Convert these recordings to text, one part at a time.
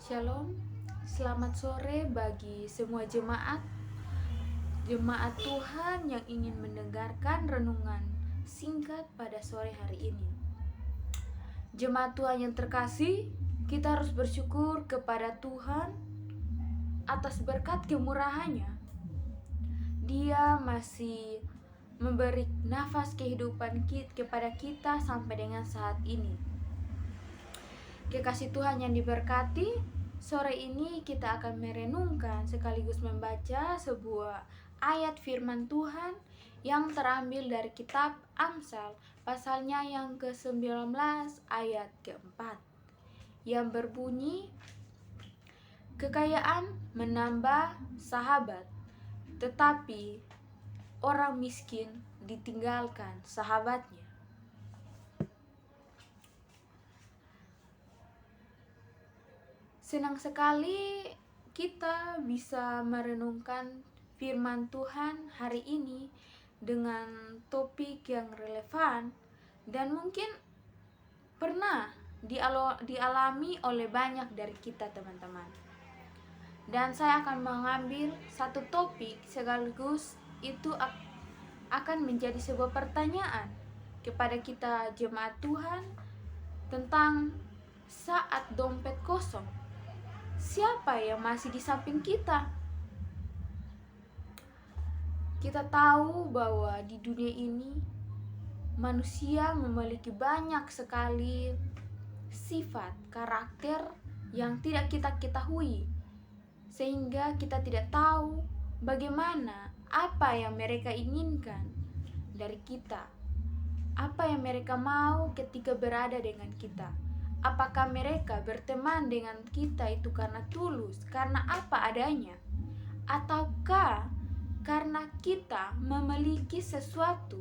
Shalom, selamat sore bagi semua jemaat Tuhan yang ingin mendengarkan renungan singkat pada sore hari ini. Jemaat Tuhan yang terkasih, kita harus bersyukur kepada Tuhan atas berkat kemurahannya. Dia masih memberi nafas kehidupan kepada kita sampai dengan saat ini. Kekasih Tuhan yang diberkati, sore ini kita akan merenungkan sekaligus membaca sebuah ayat firman Tuhan yang terambil dari kitab Amsal, pasalnya yang ke-19 ayat ke-4, yang berbunyi, kekayaan menambah sahabat, tetapi orang miskin ditinggalkan sahabatnya. Senang sekali kita bisa merenungkan firman Tuhan hari ini dengan topik yang relevan dan mungkin pernah dialami oleh banyak dari kita, teman-teman. Dan saya akan mengambil satu topik sekaligus itu akan menjadi sebuah pertanyaan kepada kita jemaat Tuhan tentang saat dompet kosong. Siapa yang masih di samping kita? Kita tahu bahwa di dunia ini manusia memiliki banyak sekali sifat, karakter yang tidak kita ketahui, sehingga kita tidak tahu bagaimana apa yang mereka inginkan dari kita, apa yang mereka mau ketika berada dengan kita. Apakah mereka berteman dengan kita itu karena tulus, karena apa adanya, ataukah karena kita memiliki sesuatu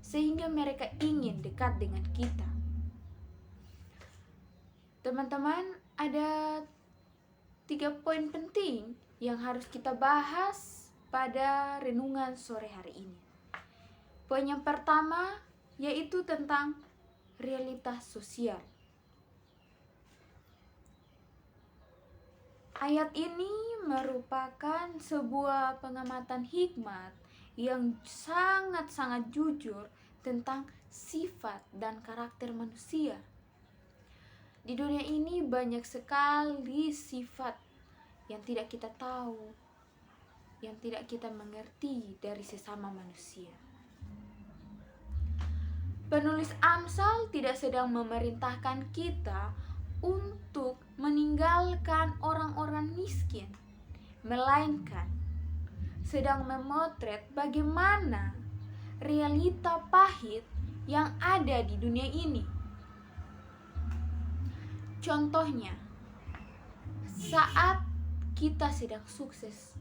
sehingga mereka ingin dekat dengan kita? Teman-teman, ada 3 poin penting yang harus kita bahas pada renungan sore hari ini. Poin yang pertama yaitu tentang realitas sosial. Ayat ini merupakan sebuah pengamatan hikmat yang sangat-sangat jujur tentang sifat dan karakter manusia. Di dunia ini banyak sekali sifat yang tidak kita tahu, yang tidak kita mengerti dari sesama manusia. Penulis Amsal tidak sedang memerintahkan kita untuk meninggalkan orang-orang miskin, melainkan sedang memotret bagaimana realita pahit yang ada di dunia ini. Contohnya, saat kita sedang sukses,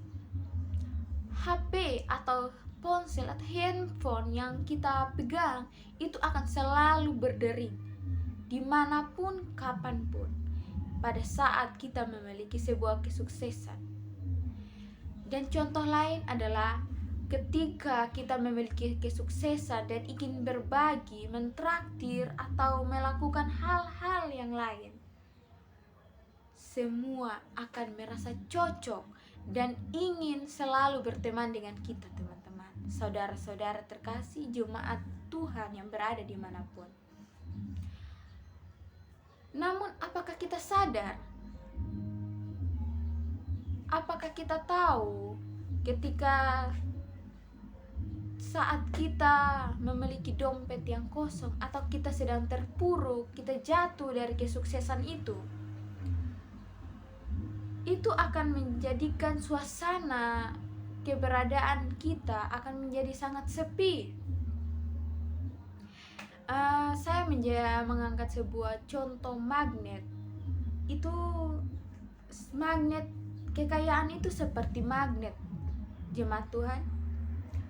HP atau ponsel atau handphone yang kita pegang itu akan selalu berdering dimanapun, kapanpun, pada saat kita memiliki sebuah kesuksesan. Dan contoh lain adalah ketika kita memiliki kesuksesan dan ingin berbagi, mentraktir, atau melakukan hal-hal yang lain, semua akan merasa cocok dan ingin selalu berteman dengan kita, teman-teman, saudara-saudara terkasih, jemaat Tuhan yang berada dimanapun. Namun apakah kita sadar? Apakah kita tahu ketika saat kita memiliki dompet yang kosong atau kita sedang terpuruk, kita jatuh dari kesuksesan itu akan menjadikan suasana keberadaan kita akan menjadi sangat sepi. Saya mengangkat sebuah contoh magnet. Itu magnet kekayaan itu seperti magnet, jemaat Tuhan,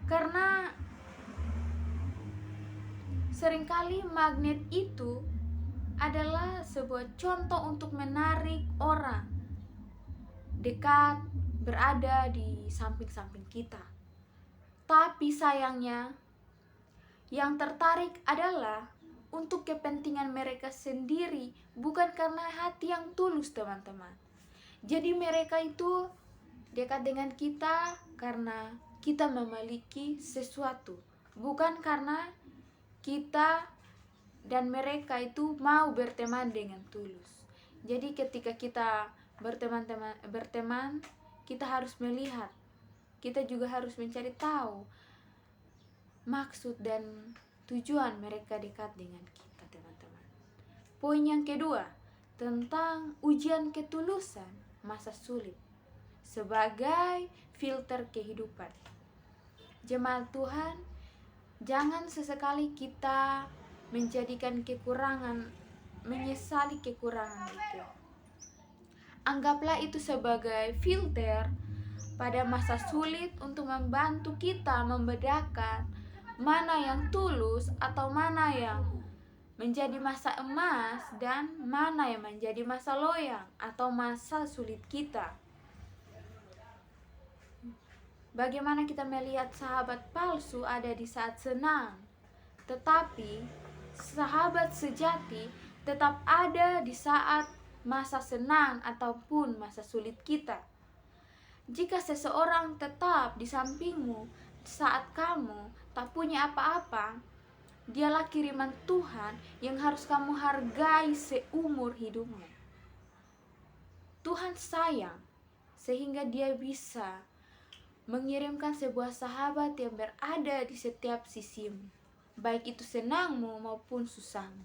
karena seringkali magnet itu adalah sebuah contoh untuk menarik orang dekat, berada di samping-samping kita. Tapi sayangnya, yang tertarik adalah untuk kepentingan mereka sendiri, bukan karena hati yang tulus, teman-teman. Jadi mereka itu dekat dengan kita karena kita memiliki sesuatu, bukan karena kita dan mereka itu mau berteman dengan tulus. Jadi ketika kita berteman, kita harus melihat, kita juga harus mencari tahu maksud dan tujuan mereka dekat dengan kita, teman-teman. Poin yang kedua, tentang ujian ketulusan masa sulit sebagai filter kehidupan. Jemaat Tuhan, jangan sesekali kita menjadikan kekurangan, menyesali kekurangan itu. Anggaplah itu sebagai filter pada masa sulit untuk membantu kita membedakan mana yang tulus atau mana yang menjadi masa emas dan mana yang menjadi masa loyang atau masa sulit kita. Bagaimana kita melihat sahabat palsu ada di saat senang, tetapi sahabat sejati tetap ada di saat masa senang ataupun masa sulit kita. Jika seseorang tetap di sampingmu saat kamu tak punya apa-apa, dialah kiriman Tuhan yang harus kamu hargai seumur hidupmu. Tuhan sayang sehingga Dia bisa mengirimkan sebuah sahabat yang berada di setiap sisimu, baik itu senangmu maupun susahmu.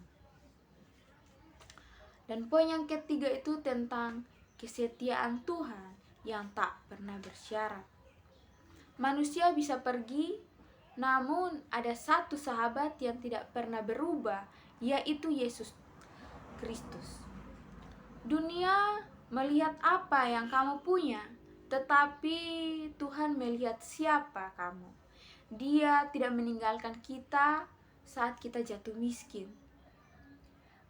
Dan poin yang ketiga itu tentang kesetiaan Tuhan yang tak pernah bersyarat. Manusia bisa pergi, namun ada satu sahabat yang tidak pernah berubah, yaitu Yesus Kristus. Dunia melihat apa yang kamu punya, tetapi Tuhan melihat siapa kamu. Dia tidak meninggalkan kita saat kita jatuh miskin.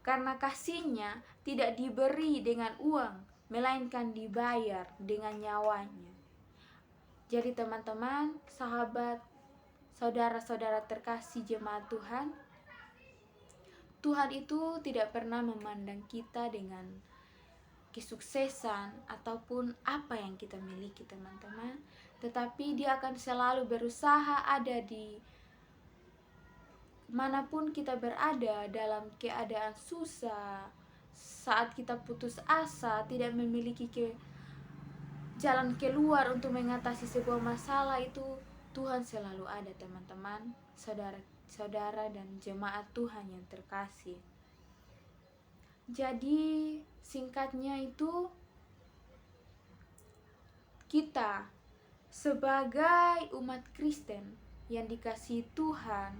Karena kasih-Nya tidak diberi dengan uang, melainkan dibayar dengan nyawanya. Jadi teman-teman, sahabat, saudara-saudara terkasih jemaat Tuhan, Tuhan itu tidak pernah memandang kita dengan kesuksesan ataupun apa yang kita miliki, teman-teman, tetapi Dia akan selalu berusaha ada di manapun kita berada, dalam keadaan susah, saat kita putus asa, tidak memiliki jalan keluar untuk mengatasi sebuah masalah, itu Tuhan selalu ada, teman-teman, saudara-saudara dan jemaat Tuhan yang terkasih. Jadi singkatnya itu, kita sebagai umat Kristen yang dikasihi Tuhan,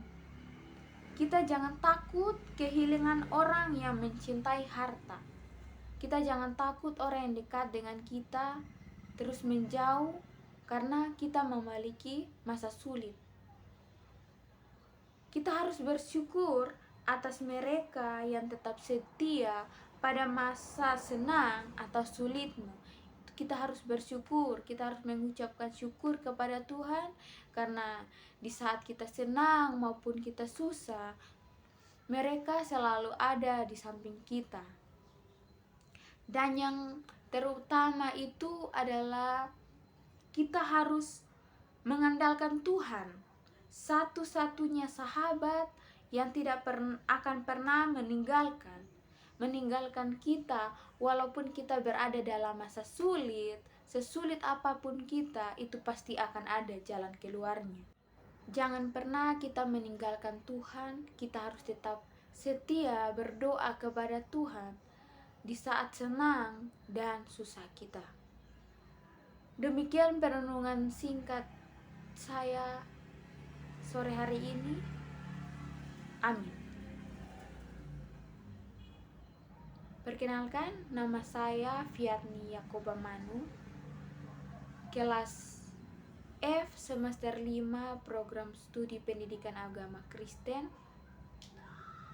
kita jangan takut kehilangan orang yang mencintai harta. Kita jangan takut orang yang dekat dengan kita terus menjauh karena kita memiliki masa sulit. Kita harus bersyukur atas mereka yang tetap setia pada masa senang atau sulitmu. Kita harus bersyukur, kita harus mengucapkan syukur kepada Tuhan, karena di saat kita senang maupun kita susah, mereka selalu ada di samping kita. Dan yang terutama itu adalah kita harus mengandalkan Tuhan, satu-satunya sahabat yang tidak akan pernah meninggalkan kita walaupun kita berada dalam masa sulit. Sesulit apapun kita, itu pasti akan ada jalan keluarnya. Jangan pernah kita meninggalkan Tuhan. Kita harus tetap setia berdoa kepada Tuhan di saat senang dan susah kita. Demikian perenungan singkat saya sore hari ini. Amin. Perkenalkan, nama saya Fiatni Yakoba Manu, kelas F semester 5 program studi pendidikan agama Kristen.